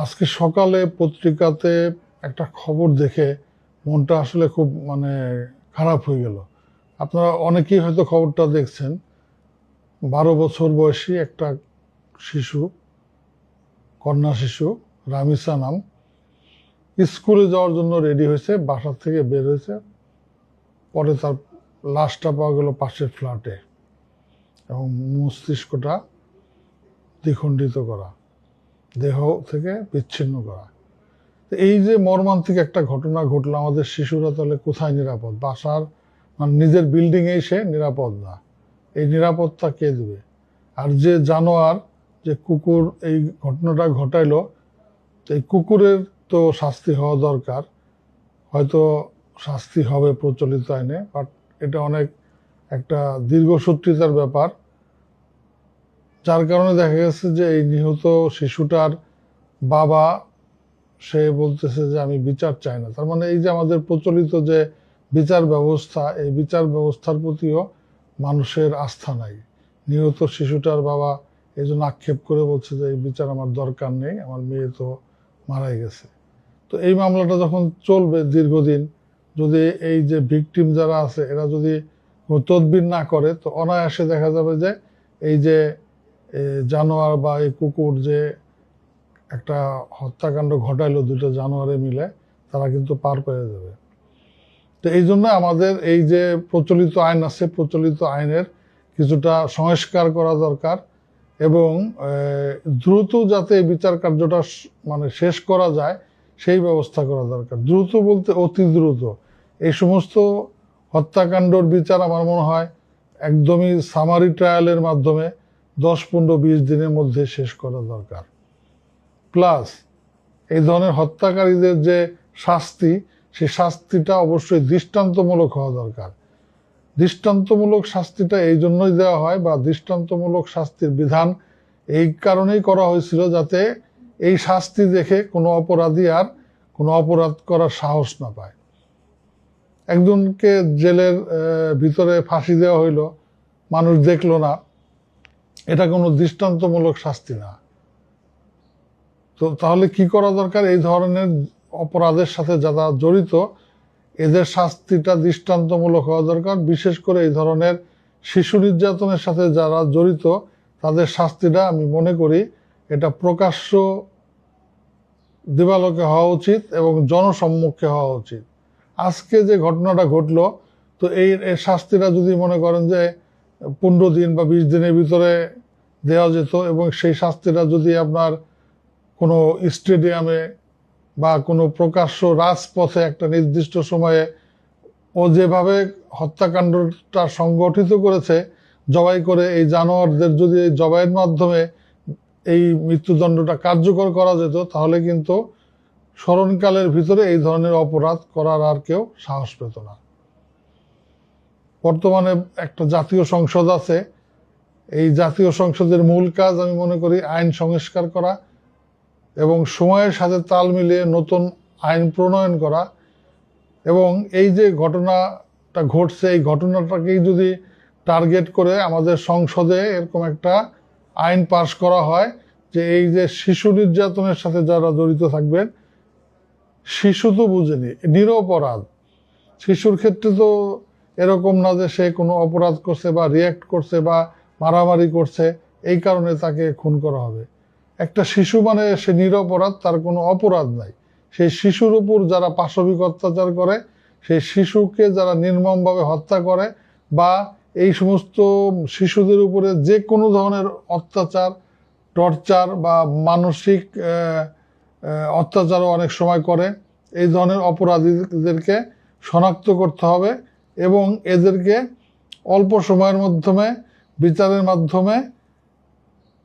আজকে সকালে পত্রিকাতে একটা খবর দেখে মনটা আসলে খুব খারাপ হয়ে গেল। আপনারা অনেকেই হয়তো খবরটা দেখছেন। 12 বছর বয়সী একটা শিশু, কন্যা শিশু, রামিসা নাম, স্কুলে যাওয়ার জন্য রেডি হয়েছে, বাসা থেকে বের হয়েছে। পরে তার লাশটা পাওয়া গেল পাশের ফ্ল্যাটে এবং মস্তিষ্কটা দ্বিখণ্ডিত করা, দেহ থেকে বিচ্ছিন্ন করা। এই যে মর্মান্তিক একটা ঘটনা ঘটলো, আমাদের শিশুরা তাহলে কোথায় নিরাপদ? বাসার নিজের বিল্ডিংয়েই সে নিরাপদ না। এই নিরাপত্তা কে দেবে? আর যে জানোয়ার, যে কুকুর এই ঘটনাটা ঘটাইলো, এই কুকুরের তো শাস্তি হওয়া দরকার। হয়তো শাস্তি হবে প্রচলিত আইনে, বাট এটা অনেক একটা দীর্ঘসূত্রিতার ব্যাপার, যার কারণে দেখা গেছে যে এই নিহত শিশুটার বাবা সে বলতেছে যে আমি বিচার চাই না। তার মানে এই যে আমাদের প্রচলিত যে বিচার ব্যবস্থা, এই বিচার ব্যবস্থার প্রতিও মানুষের আস্থা নাই। নিহত শিশুটার বাবা এই জন্য আক্ষেপ করে বলছে যে এই বিচার আমার দরকার নেই, আমার মেয়ে তো মারাই গেছে। তো এই মামলাটা যখন চলবে দীর্ঘদিন, যদি এই যে ভিকটিম যারা আছে এরা যদি তদবির না করে, তো অনায়াসে দেখা যাবে যে এই যে জানোয়ার বা এই কুকুর যে একটা হত্যাকাণ্ড ঘটাইলো দুটো জানোয়ারে মিলে, তারা কিন্তু পার পেয়ে যাবে। তো এই জন্য আমাদের এই যে প্রচলিত আইন আছে, প্রচলিত আইনের কিছুটা সংস্কার করা দরকার এবং দ্রুত যাতে বিচার কার্যটা শেষ করা যায় সেই ব্যবস্থা করা দরকার। দ্রুত বলতে অতি দ্রুত। এই সমস্ত হত্যাকাণ্ডর বিচার আমার মনে হয় একদমই সামারি ট্রায়ালের মাধ্যমে 10-15-20 দিনের মধ্যে শেষ করা দরকার। প্লাস এই ধরনের হত্যাকারীদের যে শাস্তি, সেই শাস্তিটা অবশ্যই দৃষ্টান্তমূলক হওয়া দরকার। দৃষ্টান্তমূলক শাস্তিটা এই জন্যই দেওয়া হয়, বা দৃষ্টান্তমূলক শাস্তির বিধান এই কারণেই করা হয়েছিল যাতে এই শাস্তি দেখে কোনো অপরাধী আর কোনো অপরাধ করার সাহস না পায়। একজনকে জেলের ভিতরে ফাঁসি দেওয়া হইলো, মানুষ দেখলো না, এটা কোনো দৃষ্টান্তমূলক শাস্তি না। তো তাহলে কি করা দরকার? এই ধরনের অপরাধের সাথে যারা জড়িত এদের শাস্তিটা দৃষ্টান্তমূলক হওয়া দরকার। বিশেষ করে এই ধরনের শিশু নির্যাতনের সাথে যারা জড়িত তাদের শাস্তিটা আমি মনে করি এটা প্রকাশ্য দিবালোকে হওয়া উচিত এবং জনসম্মুখে হওয়া উচিত। আজকে যে ঘটনাটা ঘটলো, তো এই শাস্তিটা যদি মনে করেন যে 15 দিন বা 20 দিনের ভিতরে দেওয়া যেত, এবং সেই শাস্তিটা যদি আপনার কোনো স্টেডিয়ামে বা কোনো প্রকাশ্য রাজপথে একটা নির্দিষ্ট সময়ে ও যেভাবে হত্যাকাণ্ডটা সংগঠিত করেছে, জবাই করে এই জানোয়ারদের যদি এই জবাইয়ের মাধ্যমে এই মৃত্যুদণ্ডটা কার্যকর করা যেত, তাহলে কিন্তু স্মরণকালের ভিতরে এই ধরনের অপরাধ করার আর কেউ সাহস পেত না। বর্তমানে একটা জাতীয় সংসদ আছে, এই জাতীয় সংসদের মূল কাজ আমি মনে করি আইন সংস্কার করা এবং সময়ের সাথে তাল মিলিয়ে নতুন আইন প্রণয়ন করা। এবং এই যে ঘটনাটা ঘটছে, এই ঘটনাটাকেই যদি টার্গেট করে আমাদের সংসদে এরকম একটা আইন পাশ করা হয় যে এই যে শিশু নির্যাতনের সাথে যারা জড়িত থাকবেন, শিশু তো বুঝেনি, নিরপরাধ। শিশুর ক্ষেত্রে তো এরকম না যে সে কোনো অপরাধ করছে বা রিয়্যাক্ট করছে বা মারামারি করছে এই কারণে তাকে খুন করা হবে। একটা শিশু মানে সে নিরপরাধ, তার কোনো অপরাধ নাই। সেই শিশুর উপর যারা পাশবিক অত্যাচার করে, সেই শিশুকে যারা নির্মমভাবে হত্যা করে, বা এই সমস্ত শিশুদের উপরে যে কোনো ধরনের অত্যাচার, টর্চার বা মানসিক অত্যাচারও অনেক সময় করে, এই ধরনের অপরাধীদেরকে শনাক্ত করতে হবে এবং এদেরকে অল্প সময়ের মাধ্যমে বিচারের মাধ্যমে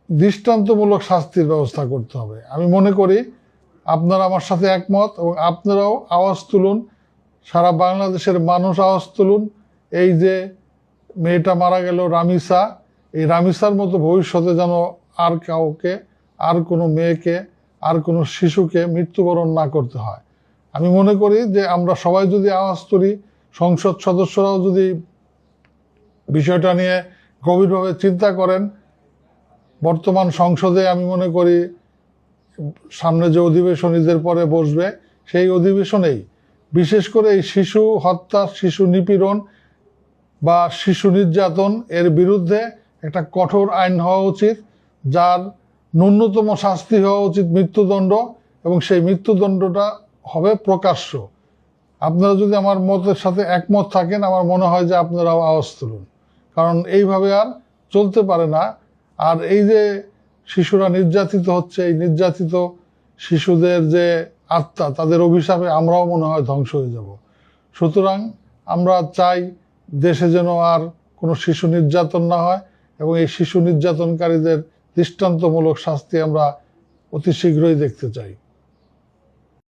দৃষ্টান্তমূলক শাস্তির ব্যবস্থা করতে হবে। আমি মনে করি আপনারা আমার সাথে একমত, এবং আপনারাও আওয়াজ তুলুন, সারা বাংলাদেশের মানুষ আওয়াজ তুলুন। এই যে মেয়েটা মারা গেল রামিসা, এই রামিসার মতো ভবিষ্যতে যেন আর কাউকে, আর কোনো মেয়েকে, আর কোনো শিশুকে মৃত্যুবরণ না করতে হয়। আমি মনে করি যে আমরা সবাই যদি আওয়াজ তুলি, সংসদ সদস্যরাও যদি বিষয়টা নিয়ে গভীরভাবে চিন্তা করেন, বর্তমান সংসদে আমি মনে করি সামনে যে অধিবেশন ঈদের পরে বসবে সেই অধিবেশনেই বিশেষ করে এই শিশু হত্যা, শিশু নিপীড়ন বা শিশু নির্যাতন এর বিরুদ্ধে একটা কঠোর আইন হওয়া উচিত, যার ন্যূনতম শাস্তি হওয়া উচিত মৃত্যুদণ্ড, এবং সেই মৃত্যুদণ্ডটা হবে প্রকাশ্য। আপনারা যদি আমার মতের সাথে একমত থাকেন, আমার মনে হয় যে আপনারাও আওয়াজ তুলুন, কারণ এইভাবে আর চলতে পারে না। আর এই যে শিশুরা নির্যাতিত হচ্ছে, এই নির্যাতিত শিশুদের যে আত্মা, তাদের অভিশাপে আমরাও মনে হয় ধ্বংস হয়ে যাব। সুতরাং আমরা চাই দেশে যেন আর কোনো শিশু নির্যাতন না হয়, এবং এই শিশু নির্যাতনকারীদের দৃষ্টান্তমূলক শাস্তি আমরা অতি শীঘ্রই দেখতে চাই।